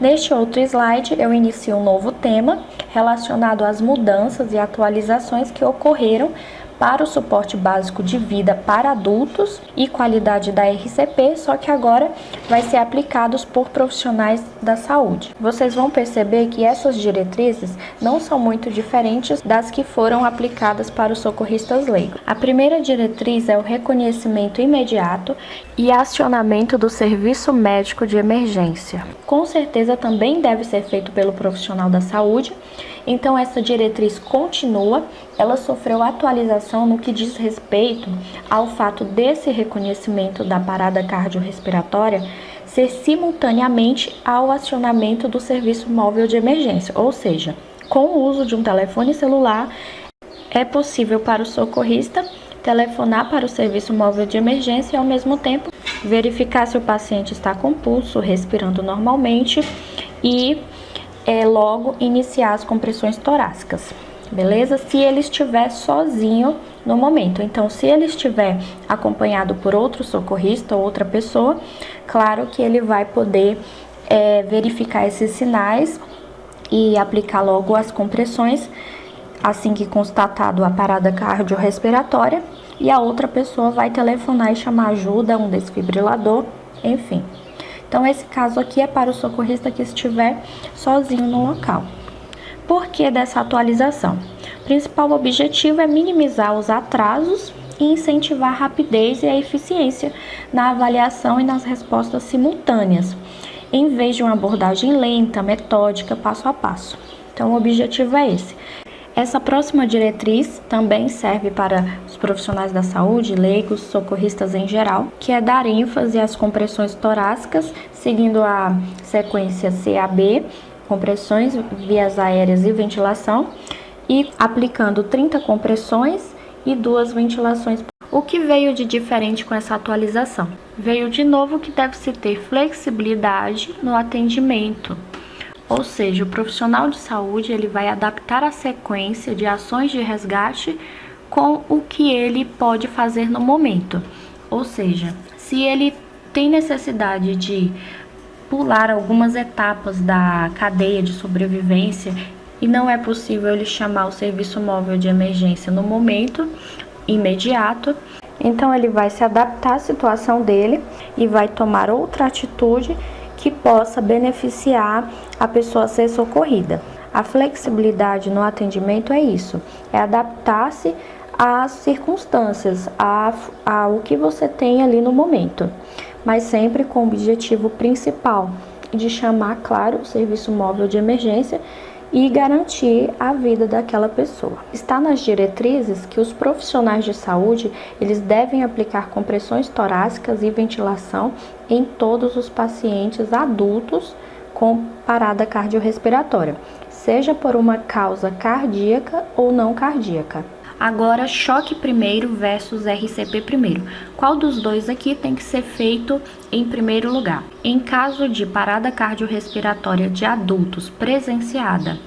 Neste outro slide, eu inicio um novo tema relacionado às mudanças e atualizações que ocorreram para o suporte básico de vida para adultos e qualidade da RCP, só que agora vai ser aplicados por profissionais da saúde. Vocês vão perceber que essas diretrizes não são muito diferentes das que foram aplicadas para os socorristas leigos. A primeira diretriz é o reconhecimento imediato e acionamento do serviço médico de emergência. Com certeza também deve ser feito pelo profissional da saúde. Então, essa diretriz continua, ela sofreu atualização no que diz respeito ao fato desse reconhecimento da parada cardiorrespiratória ser simultaneamente ao acionamento do serviço móvel de emergência, ou seja, com o uso de um telefone celular, é possível para o socorrista telefonar para o serviço móvel de emergência e, ao mesmo tempo, verificar se o paciente está com pulso, respirando normalmente e logo iniciar as compressões torácicas, beleza? Se ele estiver sozinho no momento. Então, se ele estiver acompanhado por outro socorrista ou outra pessoa, claro que ele vai poder verificar esses sinais e aplicar logo as compressões assim que constatado a parada cardiorrespiratória, e a outra pessoa vai telefonar e chamar ajuda, um desfibrilador, enfim. Então, esse caso aqui é para o socorrista que estiver sozinho no local. Por que dessa atualização? O principal objetivo é minimizar os atrasos e incentivar a rapidez e a eficiência na avaliação e nas respostas simultâneas, em vez de uma abordagem lenta, metódica, passo a passo. Então, o objetivo é esse. Essa próxima diretriz também serve para os profissionais da saúde, leigos, socorristas em geral, que é dar ênfase às compressões torácicas, seguindo a sequência CAB, compressões, vias aéreas e ventilação, e aplicando 30 compressões e 2 ventilações. O que veio de diferente com essa atualização? Veio de novo que deve-se ter flexibilidade no atendimento. Ou seja, o profissional de saúde ele vai adaptar a sequência de ações de resgate com o que ele pode fazer no momento. Ou seja, se ele tem necessidade de pular algumas etapas da cadeia de sobrevivência e não é possível ele chamar o serviço móvel de emergência no momento imediato, então ele vai se adaptar à situação dele e vai tomar outra atitude que possa beneficiar a pessoa a ser socorrida. A flexibilidade no atendimento é isso, é adaptar-se às circunstâncias, ao que você tem ali no momento, mas sempre com o objetivo principal de chamar, claro, o serviço móvel de emergência e garantir a vida daquela pessoa. Está nas diretrizes que os profissionais de saúde, eles devem aplicar compressões torácicas e ventilação em todos os pacientes adultos com parada cardiorrespiratória, seja por uma causa cardíaca ou não cardíaca. Agora, choque primeiro versus RCP primeiro. Qual dos dois aqui tem que ser feito em primeiro lugar? Em caso de parada cardiorrespiratória de adultos presenciada,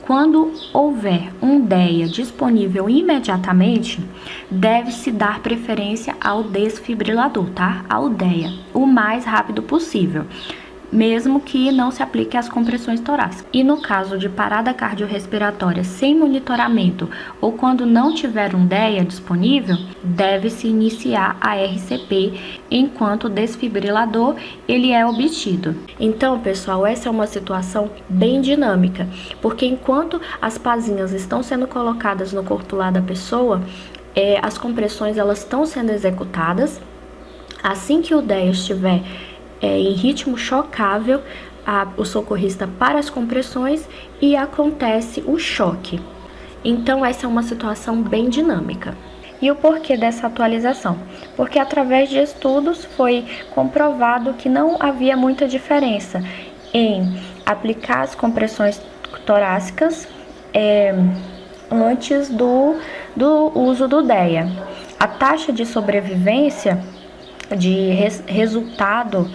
quando houver um DEA disponível imediatamente, deve-se dar preferência ao desfibrilador, tá? Ao DEA, o mais rápido possível, mesmo que não se aplique às compressões torácicas. E no caso de parada cardiorrespiratória sem monitoramento ou quando não tiver um DEA disponível, deve-se iniciar a RCP enquanto o desfibrilador ele é obtido. Então, pessoal, essa é uma situação bem dinâmica, porque enquanto as pazinhas estão sendo colocadas no cortular da pessoa, as compressões elas estão sendo executadas. Assim que o DEA estiver em ritmo chocável, o socorrista para as compressões e acontece o choque. Então, essa é uma situação bem dinâmica. E o porquê dessa atualização? Porque através de estudos foi comprovado que não havia muita diferença em aplicar as compressões torácicas antes do uso do DEA. A taxa de sobrevivência, de resultado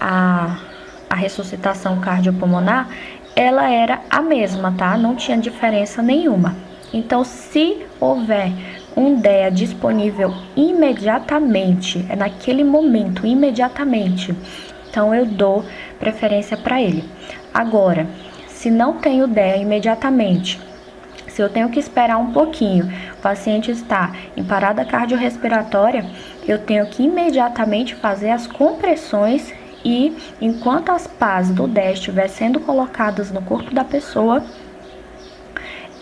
a ressuscitação cardiopulmonar, ela era a mesma, tá? Não tinha diferença nenhuma. Então, se houver um DEA disponível imediatamente, naquele momento, imediatamente, então eu dou preferência para ele. Agora, se não tenho DEA imediatamente, se eu tenho que esperar um pouquinho, o paciente está em parada cardiorrespiratória, eu tenho que imediatamente fazer as compressões e, enquanto as pás do DEA estiver sendo colocadas no corpo da pessoa,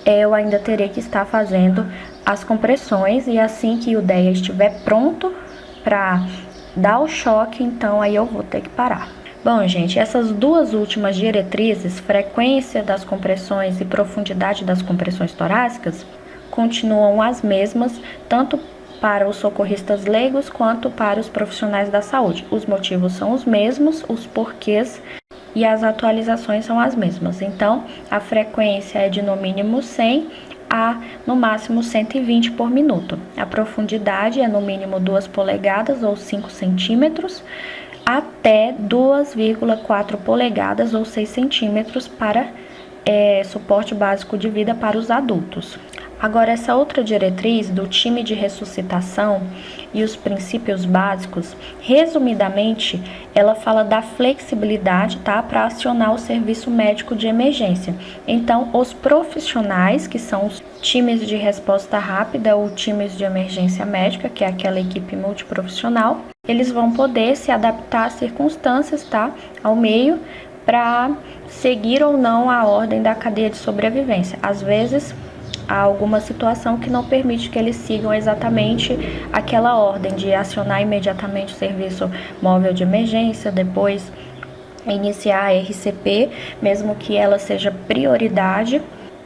eu ainda terei que estar fazendo as compressões, e assim que o DEA estiver pronto para dar o choque, então aí eu vou ter que parar. Bom, gente, essas duas últimas diretrizes, frequência das compressões e profundidade das compressões torácicas, continuam as mesmas, tanto para os socorristas leigos quanto para os profissionais da saúde. Os motivos são os mesmos, os porquês e as atualizações são as mesmas. Então, a frequência é de no mínimo 100 a no máximo 120 por minuto. A profundidade é no mínimo 2 polegadas ou 5 centímetros, até 2,4 polegadas ou 6 centímetros para suporte básico de vida para os adultos. Agora, essa outra diretriz do time de ressuscitação e os princípios básicos, resumidamente, ela fala da flexibilidade, tá, para acionar o serviço médico de emergência. Então, os profissionais, que são os times de resposta rápida ou times de emergência médica, que é aquela equipe multiprofissional, eles vão poder se adaptar às circunstâncias, tá, ao meio, para seguir ou não a ordem da cadeia de sobrevivência. Às vezes, há alguma situação que não permite que eles sigam exatamente aquela ordem de acionar imediatamente o serviço móvel de emergência, depois iniciar a RCP, mesmo que ela seja prioridade.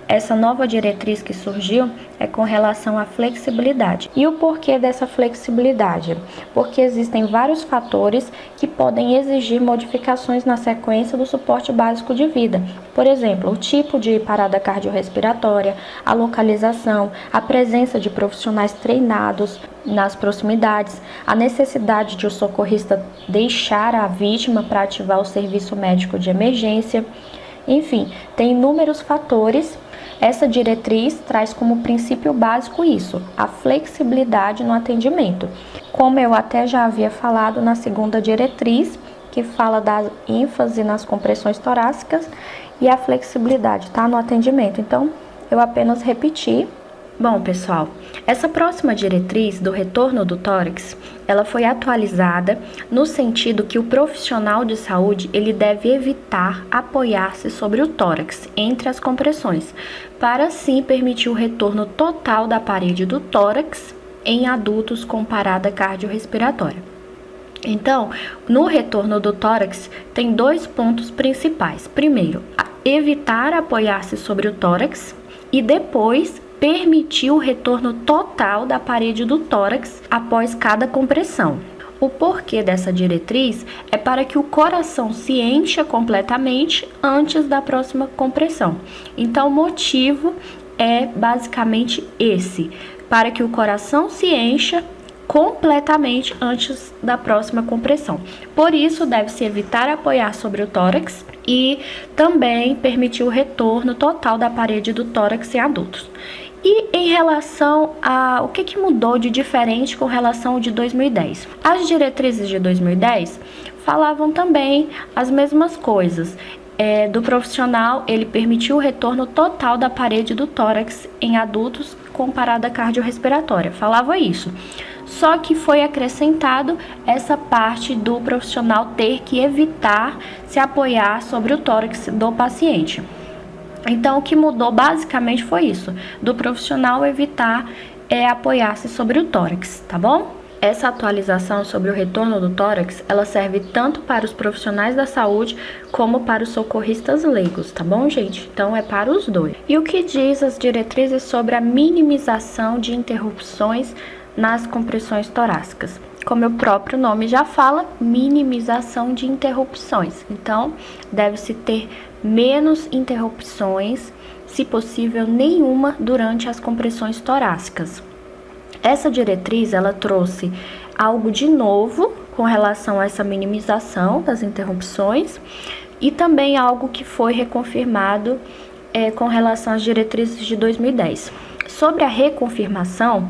Essa nova diretriz que surgiu é com relação à flexibilidade. E o porquê dessa flexibilidade? Porque existem vários fatores que podem exigir modificações na sequência do suporte básico de vida. Por exemplo, o tipo de parada cardiorrespiratória, a localização, a presença de profissionais treinados nas proximidades, a necessidade de o socorrista deixar a vítima para ativar o serviço médico de emergência. Enfim, tem inúmeros fatores. Essa diretriz traz como princípio básico isso, a flexibilidade no atendimento. Como eu até já havia falado na segunda diretriz, que fala da ênfase nas compressões torácicas e a flexibilidade, tá, no atendimento. Então, eu apenas repeti. Bom, pessoal, essa próxima diretriz do retorno do tórax, ela foi atualizada no sentido que o profissional de saúde, ele deve evitar apoiar-se sobre o tórax entre as compressões, para assim permitir o retorno total da parede do tórax em adultos com parada cardiorrespiratória. Então, no retorno do tórax, tem dois pontos principais. Primeiro, evitar apoiar-se sobre o tórax e depois permitir o retorno total da parede do tórax após cada compressão. O porquê dessa diretriz é para que o coração se encha completamente antes da próxima compressão. Então, o motivo é basicamente esse, para que o coração se encha completamente antes da próxima compressão. Por isso, deve-se evitar apoiar sobre o tórax e também permitir o retorno total da parede do tórax em adultos. E em relação a o que mudou de diferente com relação ao de 2010? As diretrizes de 2010 falavam também as mesmas coisas. Do profissional, ele permitiu o retorno total da parede do tórax em adultos com parada cardiorrespiratória. Falava isso. Só que foi acrescentado essa parte do profissional ter que evitar se apoiar sobre o tórax do paciente. Então, o que mudou basicamente foi isso, do profissional evitar apoiar-se sobre o tórax, tá bom? Essa atualização sobre o retorno do tórax, ela serve tanto para os profissionais da saúde como para os socorristas leigos, tá bom, gente? Então, é para os dois. E o que diz as diretrizes sobre a minimização de interrupções nas compressões torácicas? Como o próprio nome já fala, minimização de interrupções. Então, deve-se ter menos interrupções, se possível nenhuma, durante as compressões torácicas. Essa diretriz, ela trouxe algo de novo com relação a essa minimização das interrupções e também algo que foi reconfirmado com relação às diretrizes de 2010. Sobre a reconfirmação,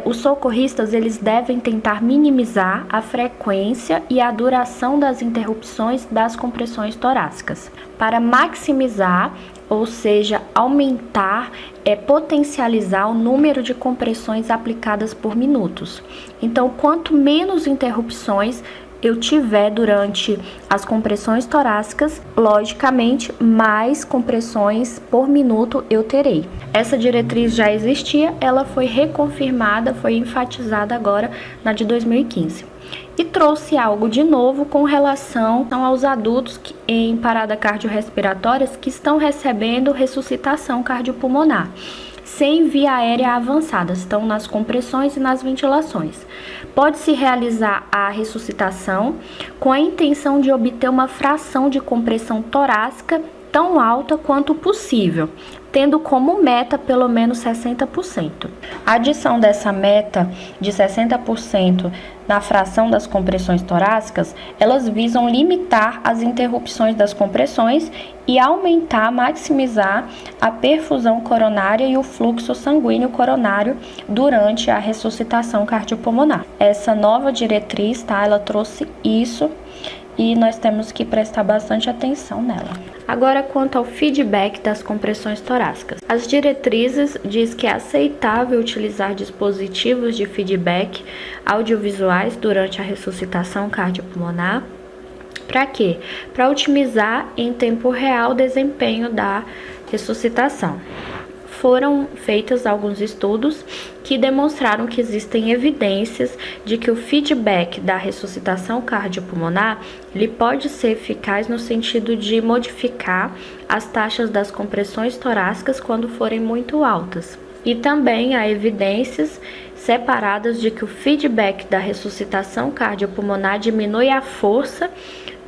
os socorristas eles devem tentar minimizar a frequência e a duração das interrupções das compressões torácicas, para maximizar, ou seja, aumentar, potencializar o número de compressões aplicadas por minutos. Então, quanto menos interrupções eu tiver durante as compressões torácicas, logicamente, mais compressões por minuto eu terei. Essa diretriz já existia, ela foi reconfirmada, foi enfatizada agora na de 2015. E trouxe algo de novo com relação aos adultos em parada cardiorrespiratória que estão recebendo ressuscitação cardiopulmonar, sem via aérea avançada, estão nas compressões e nas ventilações. Pode-se realizar a ressuscitação com a intenção de obter uma fração de compressão torácica tão alta quanto possível, tendo como meta pelo menos 60%. A adição dessa meta de 60% na fração das compressões torácicas, elas visam limitar as interrupções das compressões e aumentar, maximizar a perfusão coronária e o fluxo sanguíneo coronário durante a ressuscitação cardiopulmonar. Essa nova diretriz, tá? Ela trouxe isso e nós temos que prestar bastante atenção nela. Agora, quanto ao feedback das compressões torácicas. As diretrizes diz que é aceitável utilizar dispositivos de feedback audiovisuais durante a ressuscitação cardiopulmonar. Para quê? Para otimizar em tempo real o desempenho da ressuscitação. Foram feitos alguns estudos que demonstraram que existem evidências de que o feedback da ressuscitação cardiopulmonar ele pode ser eficaz no sentido de modificar as taxas das compressões torácicas quando forem muito altas. E também há evidências separadas de que o feedback da ressuscitação cardiopulmonar diminui a força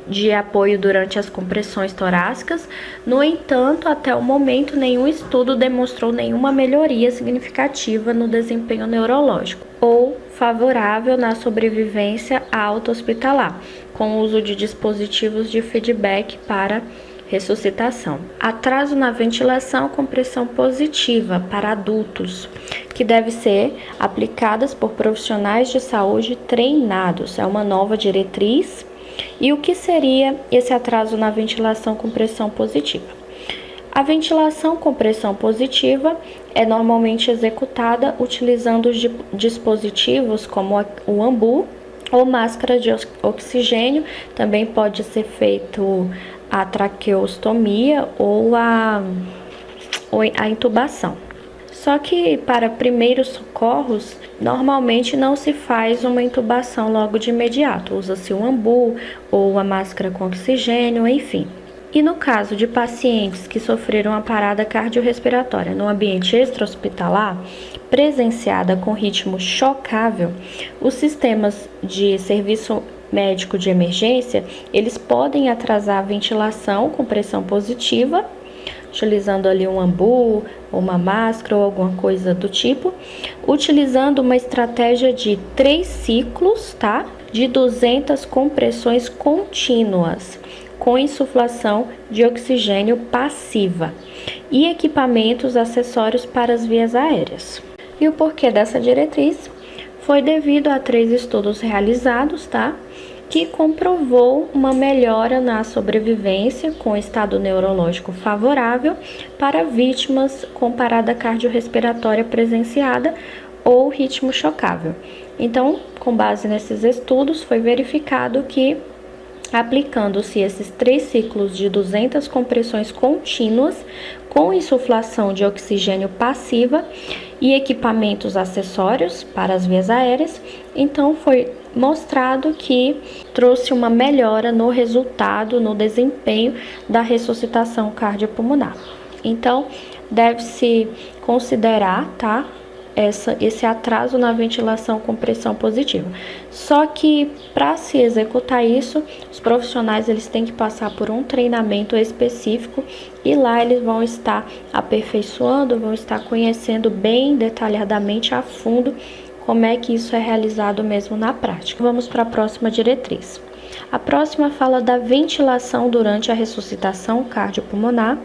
de apoio durante as compressões torácicas. No entanto, até o momento, nenhum estudo demonstrou nenhuma melhoria significativa no desempenho neurológico ou favorável na sobrevivência à alta hospitalar, com o uso de dispositivos de feedback para ressuscitação. Atraso na ventilação com pressão positiva para adultos, que deve ser aplicadas por profissionais de saúde treinados. É uma nova diretriz. E o que seria esse atraso na ventilação com pressão positiva? A ventilação com pressão positiva é normalmente executada utilizando os dispositivos como o AMBU ou máscara de oxigênio. Também pode ser feito a traqueostomia ou a intubação. Só que para primeiros socorros, normalmente não se faz uma intubação logo de imediato. Usa-se o AMBU ou a máscara com oxigênio, enfim. E no caso de pacientes que sofreram uma parada cardiorrespiratória no ambiente extra-hospitalar, presenciada com ritmo chocável, os sistemas de serviço médico de emergência, eles podem atrasar a ventilação com pressão positiva, utilizando ali um AMBU, uma máscara ou alguma coisa do tipo, utilizando uma estratégia de 3 ciclos, tá? De 200 compressões contínuas, com insuflação de oxigênio passiva e equipamentos acessórios para as vias aéreas. E o porquê dessa diretriz foi devido a 3 estudos realizados, tá? Que comprovou uma melhora na sobrevivência com estado neurológico favorável para vítimas com parada cardiorrespiratória presenciada ou ritmo chocável. Então, com base nesses estudos, foi verificado que aplicando-se esses 3 ciclos de 200 compressões contínuas com insuflação de oxigênio passiva e equipamentos acessórios para as vias aéreas, então foi mostrado que trouxe uma melhora no resultado, no desempenho da ressuscitação cardiopulmonar. Então, deve-se considerar, tá? Esse atraso na ventilação com pressão positiva. Só que para se executar isso, os profissionais eles têm que passar por um treinamento específico e lá eles vão estar aperfeiçoando, vão estar conhecendo bem detalhadamente a fundo como é que isso é realizado mesmo na prática. Vamos para a próxima diretriz. A próxima fala da ventilação durante a ressuscitação cardiopulmonar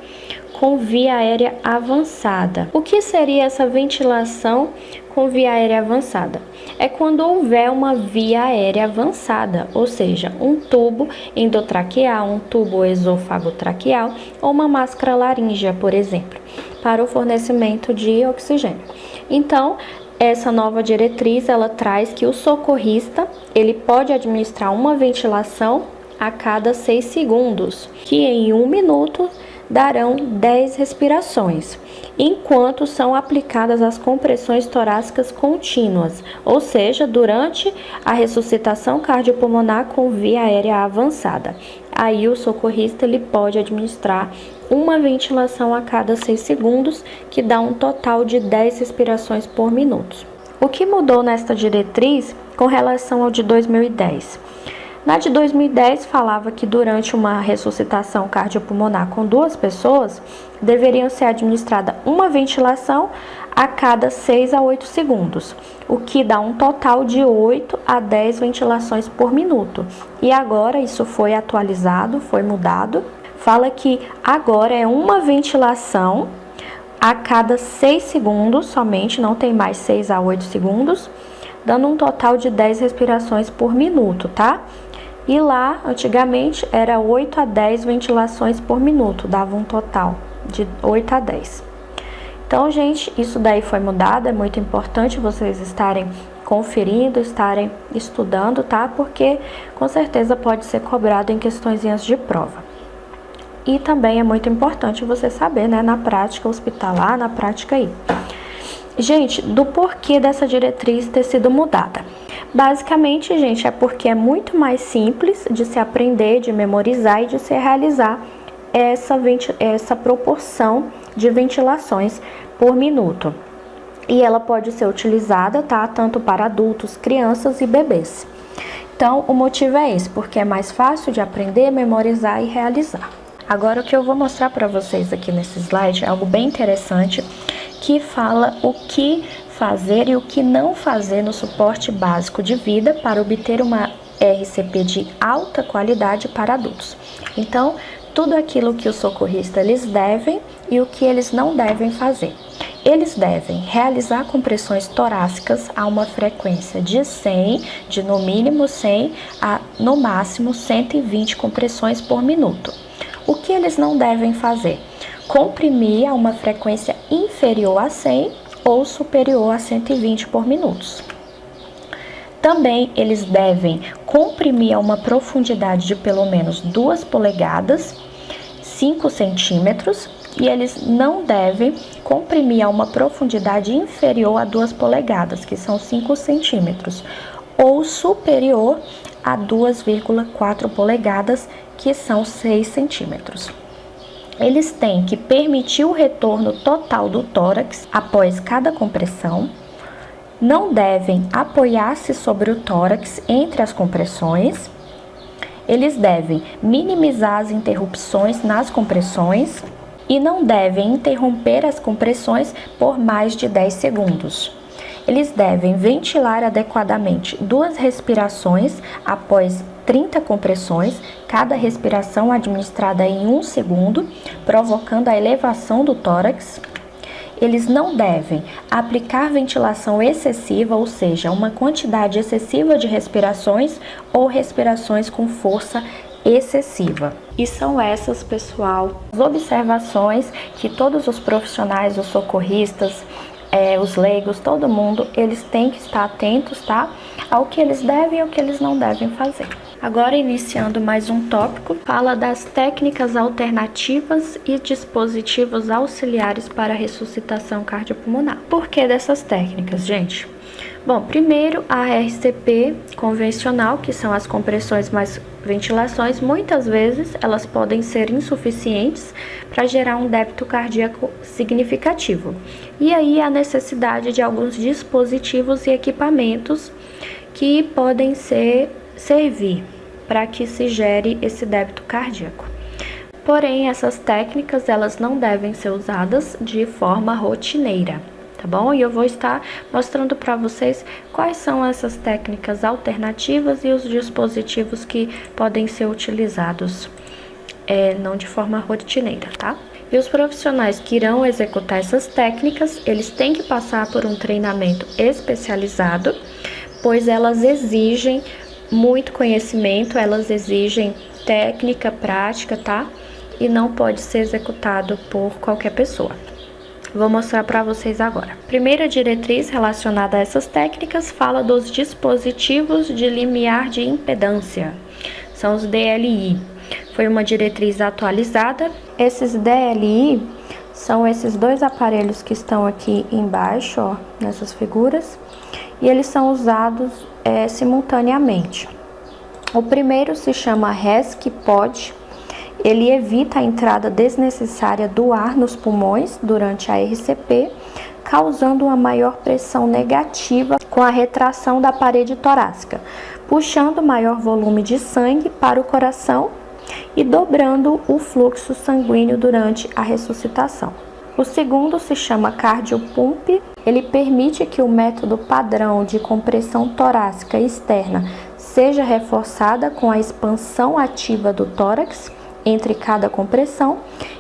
com via aérea avançada. O que seria essa ventilação com via aérea avançada? É quando houver uma via aérea avançada, ou seja, um tubo endotraqueal, um tubo esofagotraqueal ou uma máscara laríngea, por exemplo, para o fornecimento de oxigênio. Então, essa nova diretriz, ela traz que o socorrista, ele pode administrar uma ventilação a cada 6 segundos, que em 1 minuto darão 10 respirações, enquanto são aplicadas as compressões torácicas contínuas, ou seja, durante a ressuscitação cardiopulmonar com via aérea avançada. Aí o socorrista ele pode administrar uma ventilação a cada 6 segundos, que dá um total de 10 respirações por minuto. O que mudou nesta diretriz com relação ao de 2010? Na de 2010, falava que durante uma ressuscitação cardiopulmonar com 2 pessoas, deveriam ser administrada uma ventilação a cada 6 a 8 segundos, o que dá um total de 8 a 10 ventilações por minuto. E agora isso foi atualizado, foi mudado. Fala que agora é uma ventilação a cada 6 segundos somente, não tem mais 6 a 8 segundos, dando um total de 10 respirações por minuto, tá? E lá, antigamente, era 8 a 10 ventilações por minuto, dava um total de 8 a 10. Então, gente, isso daí foi mudado, é muito importante vocês estarem conferindo, estarem estudando, tá? Porque, com certeza, pode ser cobrado em questõezinhas de prova. E também é muito importante você saber, né, na prática hospitalar, na prática aí. Gente, do porquê dessa diretriz ter sido mudada. Basicamente, gente, é porque é muito mais simples de se aprender, de memorizar e de se realizar essa proporção de ventilações por minuto. E ela pode ser utilizada, tá? Tanto para adultos, crianças e bebês. Então, o motivo é esse, porque é mais fácil de aprender, memorizar e realizar. Agora, o que eu vou mostrar para vocês aqui nesse slide é algo bem interessante, que fala o que fazer e o que não fazer no suporte básico de vida para obter uma RCP de alta qualidade para adultos. Então, tudo aquilo que os socorristas eles devem e o que eles não devem fazer. Eles devem realizar compressões torácicas a uma frequência de 100, de no mínimo 100 a no máximo 120 compressões por minuto. O que eles não devem fazer? Comprimir a uma frequência inferior a 100 ou superior a 120 por minuto. Também eles devem comprimir a uma profundidade de pelo menos 2 polegadas, 5 centímetros, e eles não devem comprimir a uma profundidade inferior a 2 polegadas, que são 5 centímetros, ou superior a 2,4 polegadas, que são 6 centímetros. Eles têm que permitir o retorno total do tórax após cada compressão. Não devem apoiar-se sobre o tórax entre as compressões. Eles devem minimizar as interrupções nas compressões e não devem interromper as compressões por mais de 10 segundos. Eles devem ventilar adequadamente 2 respirações após 30 compressões, cada respiração administrada em 1 segundo, provocando a elevação do tórax. Eles não devem aplicar ventilação excessiva, ou seja, uma quantidade excessiva de respirações ou respirações com força excessiva. E são essas, pessoal, as observações que todos os profissionais, os socorristas, os leigos, todo mundo, eles têm que estar atentos, tá? Ao que eles devem e ao que eles não devem fazer. Agora, iniciando mais um tópico, fala das técnicas alternativas e dispositivos auxiliares para a ressuscitação cardiopulmonar. Por que dessas técnicas, gente? Bom, primeiro, a RCP convencional, que são as compressões mais ventilações, muitas vezes elas podem ser insuficientes para gerar um débito cardíaco significativo. E aí a necessidade de alguns dispositivos e equipamentos que podem servir para que se gere esse débito cardíaco. Porém, essas técnicas elas não devem ser usadas de forma rotineira, tá bom? E eu vou estar mostrando para vocês quais são essas técnicas alternativas e os dispositivos que podem ser utilizados, não de forma rotineira, tá? E os profissionais que irão executar essas técnicas, eles têm que passar por um treinamento especializado, pois elas exigem muito conhecimento, elas exigem técnica, prática, tá? E não pode ser executado por qualquer pessoa. Vou mostrar para vocês agora. Primeira diretriz relacionada a essas técnicas fala dos dispositivos de limiar de impedância, são os DLI. Foi uma diretriz atualizada. Esses DLI são esses dois aparelhos que estão aqui embaixo, ó, nessas figuras, e eles são usados simultaneamente. O primeiro se chama RESC-POD. Ele evita a entrada desnecessária do ar nos pulmões durante a RCP, causando uma maior pressão negativa com a retração da parede torácica, puxando maior volume de sangue para o coração e dobrando o fluxo sanguíneo durante a ressuscitação. O segundo se chama cardiopump. Ele permite que o método padrão de compressão torácica externa seja reforçada com a expansão ativa do tórax entre cada compressão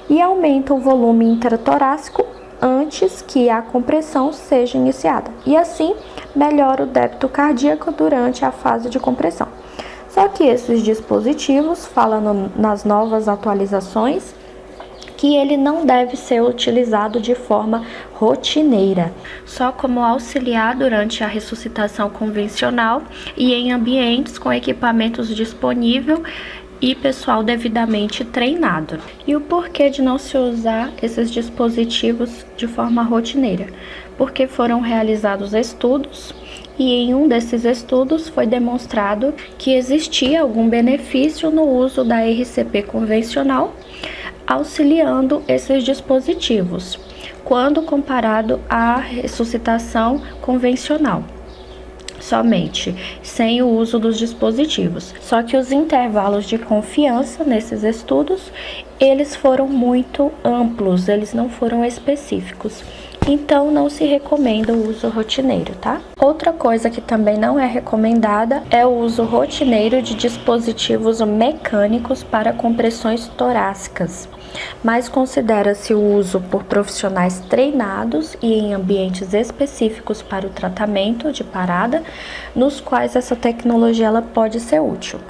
e aumenta o volume intratorácico antes que a compressão seja iniciada, e assim melhora o débito cardíaco durante a fase de compressão. Só que esses dispositivos, falando nas novas atualizações, que ele não deve ser utilizado de forma rotineira, só como auxiliar durante a ressuscitação convencional e em ambientes com equipamentos disponíveis e pessoal devidamente treinado. E o porquê de não se usar esses dispositivos de forma rotineira? Porque foram realizados estudos e em um desses estudos foi demonstrado que existia algum benefício no uso da RCP convencional, auxiliando esses dispositivos, quando comparado à ressuscitação convencional, somente, sem o uso dos dispositivos. Só que os intervalos de confiança nesses estudos, eles foram muito amplos, eles não foram específicos. Então, não se recomenda o uso rotineiro, tá? Outra coisa que também não é recomendada é o uso rotineiro de dispositivos mecânicos para compressões torácicas, mas considera-se o uso por profissionais treinados e em ambientes específicos para o tratamento de parada, nos quais essa tecnologia ela pode ser útil.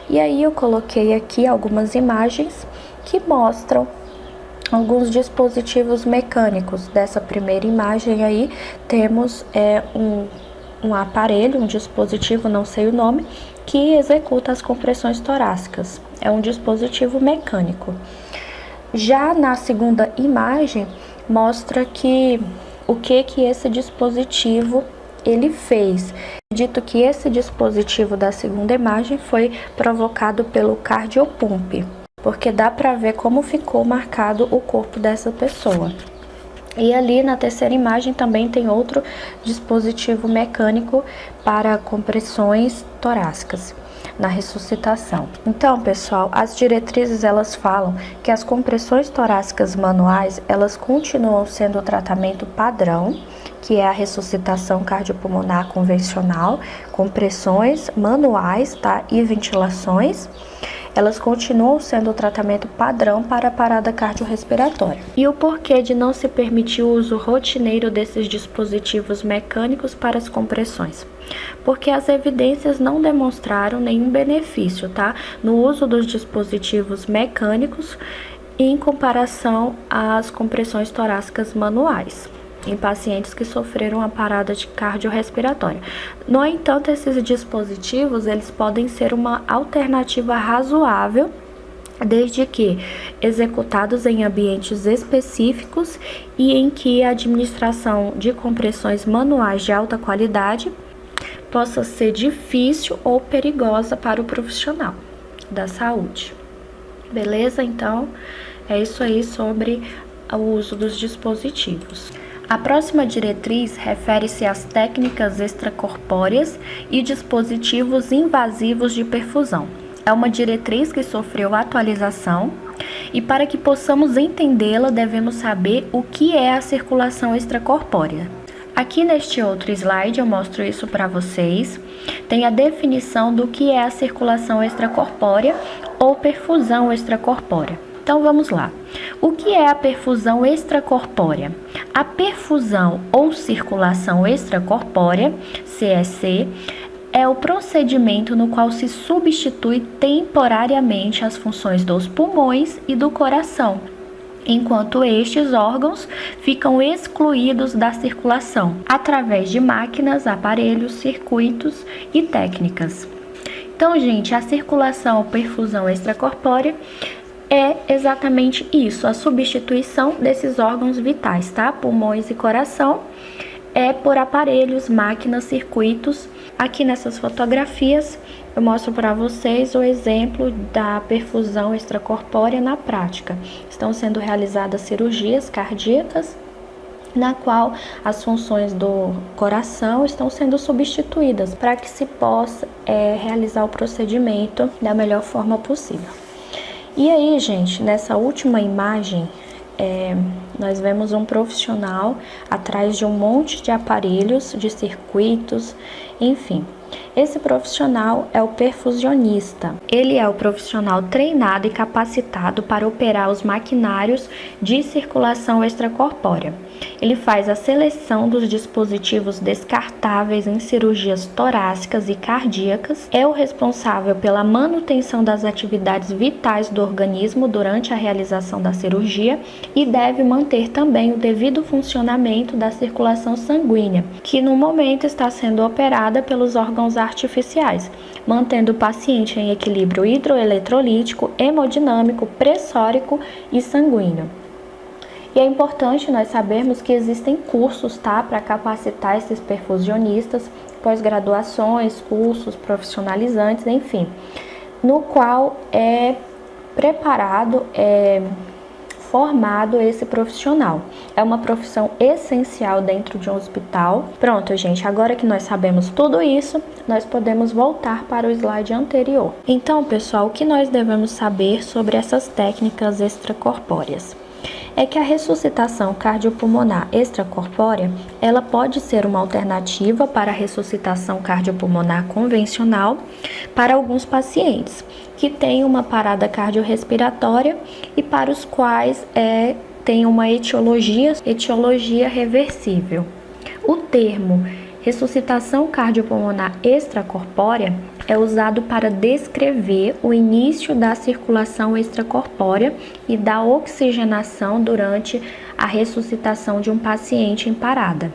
E aí eu coloquei aqui algumas imagens que mostram alguns dispositivos mecânicos. Dessa primeira imagem aí temos um aparelho, um dispositivo, não sei o nome, que executa as compressões torácicas. É um dispositivo mecânico. Já na segunda imagem mostra que o que esse dispositivo ele fez. Dito que esse dispositivo da segunda imagem foi provocado pelo cardiopump, porque dá para ver como ficou marcado o corpo dessa pessoa. E ali na terceira imagem também tem outro dispositivo mecânico para compressões torácicas na ressuscitação. Então, pessoal, as diretrizes elas falam que as compressões torácicas manuais, elas continuam sendo o tratamento padrão, que é a ressuscitação cardiopulmonar convencional, compressões manuais, tá? E ventilações. Elas continuam sendo o tratamento padrão para a parada cardiorrespiratória. E o porquê de não se permitir o uso rotineiro desses dispositivos mecânicos para as compressões? Porque as evidências não demonstraram nenhum benefício, tá? No uso dos dispositivos mecânicos em comparação às compressões torácicas manuais em pacientes que sofreram a parada cardiorrespiratória. No entanto, esses dispositivos eles podem ser uma alternativa razoável, desde que executados em ambientes específicos e em que a administração de compressões manuais de alta qualidade possa ser difícil ou perigosa para o profissional da saúde. Beleza? Então, é isso aí sobre o uso dos dispositivos. A próxima diretriz refere-se às técnicas extracorpóreas e dispositivos invasivos de perfusão. É uma diretriz que sofreu atualização e para que possamos entendê-la devemos saber o que é a circulação extracorpórea. Aqui neste outro slide eu mostro isso para vocês. Tem a definição do que é a circulação extracorpórea ou perfusão extracorpórea. Então vamos lá. O que é a perfusão extracorpórea? A perfusão ou circulação extracorpórea, CEC, é o procedimento no qual se substitui temporariamente as funções dos pulmões e do coração, enquanto estes órgãos ficam excluídos da circulação, através de máquinas, aparelhos, circuitos e técnicas. Então, gente, a circulação ou perfusão extracorpórea é exatamente isso, a substituição desses órgãos vitais, tá? Pulmões e coração, por aparelhos, máquinas, circuitos. Aqui nessas fotografias eu mostro para vocês o exemplo da perfusão extracorpórea na prática. Estão sendo realizadas cirurgias cardíacas, na qual as funções do coração estão sendo substituídas para que se possa realizar o procedimento da melhor forma possível. E aí, gente, nessa última imagem, nós vemos um profissional atrás de um monte de aparelhos, de circuitos, enfim. Esse profissional é o perfusionista. Ele é o profissional treinado e capacitado para operar os maquinários de circulação extracorpórea. Ele faz a seleção dos dispositivos descartáveis em cirurgias torácicas e cardíacas, é o responsável pela manutenção das atividades vitais do organismo durante a realização da cirurgia e deve manter também o devido funcionamento da circulação sanguínea, que no momento está sendo operada pelos órgãos artificiais, mantendo o paciente em equilíbrio hidroeletrolítico, hemodinâmico, pressórico e sanguíneo. E é importante nós sabermos que existem cursos, tá, para capacitar esses perfusionistas, pós-graduações, cursos profissionalizantes, enfim, no qual é preparado, formado esse profissional. É uma profissão essencial dentro de um hospital. Pronto, gente, agora que nós sabemos tudo isso, nós podemos voltar para o slide anterior. Então, pessoal, o que nós devemos saber sobre essas técnicas extracorpóreas? É que a ressuscitação cardiopulmonar extracorpórea, ela pode ser uma alternativa para a ressuscitação cardiopulmonar convencional para alguns pacientes que têm uma parada cardiorrespiratória e para os quais tem uma etiologia reversível. O termo ressuscitação cardiopulmonar extracorpórea é usado para descrever o início da circulação extracorpórea e da oxigenação durante a ressuscitação de um paciente em parada.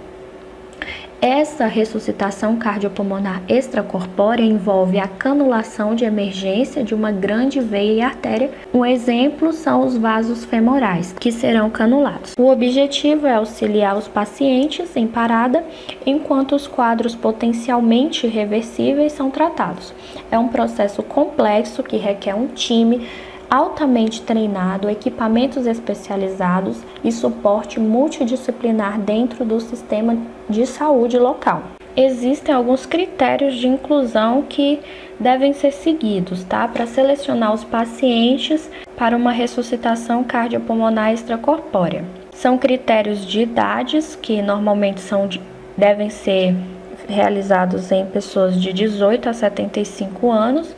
Essa ressuscitação cardiopulmonar extracorpórea envolve a canulação de emergência de uma grande veia e artéria. Um exemplo são os vasos femorais, que serão canulados. O objetivo é auxiliar os pacientes em parada, enquanto os quadros potencialmente reversíveis são tratados. É um processo complexo que requer um time altamente treinado, equipamentos especializados e suporte multidisciplinar dentro do sistema de saúde local. Existem alguns critérios de inclusão que devem ser seguidos, tá? Para selecionar os pacientes para uma ressuscitação cardiopulmonar extracorpórea. São critérios de idades que normalmente devem ser realizados em pessoas de 18 a 75 anos,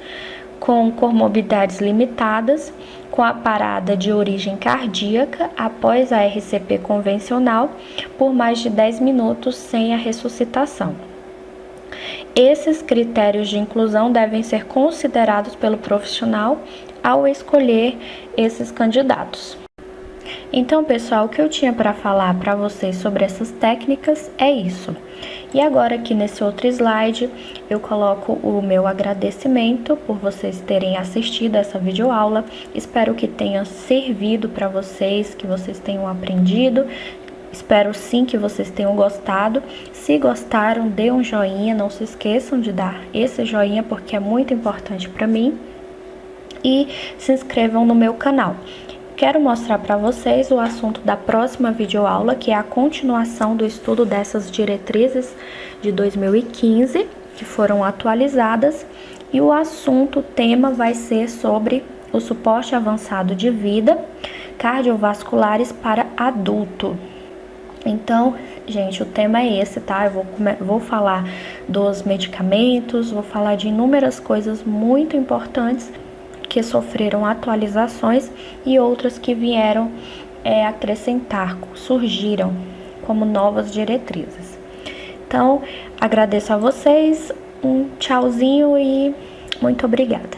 com comorbidades limitadas, com a parada de origem cardíaca após a RCP convencional por mais de 10 minutos sem a ressuscitação. Esses critérios de inclusão devem ser considerados pelo profissional ao escolher esses candidatos. Então, pessoal, o que eu tinha para falar para vocês sobre essas técnicas é isso. E agora aqui nesse outro slide, eu coloco o meu agradecimento por vocês terem assistido essa videoaula. Espero que tenha servido para vocês, que vocês tenham aprendido. Espero sim que vocês tenham gostado. Se gostaram, dê um joinha, não se esqueçam de dar esse joinha porque é muito importante para mim. E se inscrevam no meu canal. Quero mostrar para vocês o assunto da próxima videoaula, que é a continuação do estudo dessas diretrizes de 2015, que foram atualizadas, e o tema vai ser sobre o suporte avançado de vida cardiovasculares para adulto. Então, gente, o tema é esse, tá? Eu vou falar dos medicamentos, vou falar de inúmeras coisas muito importantes que sofreram atualizações e outras que vieram acrescentar, surgiram como novas diretrizes. Então, agradeço a vocês, um tchauzinho e muito obrigada.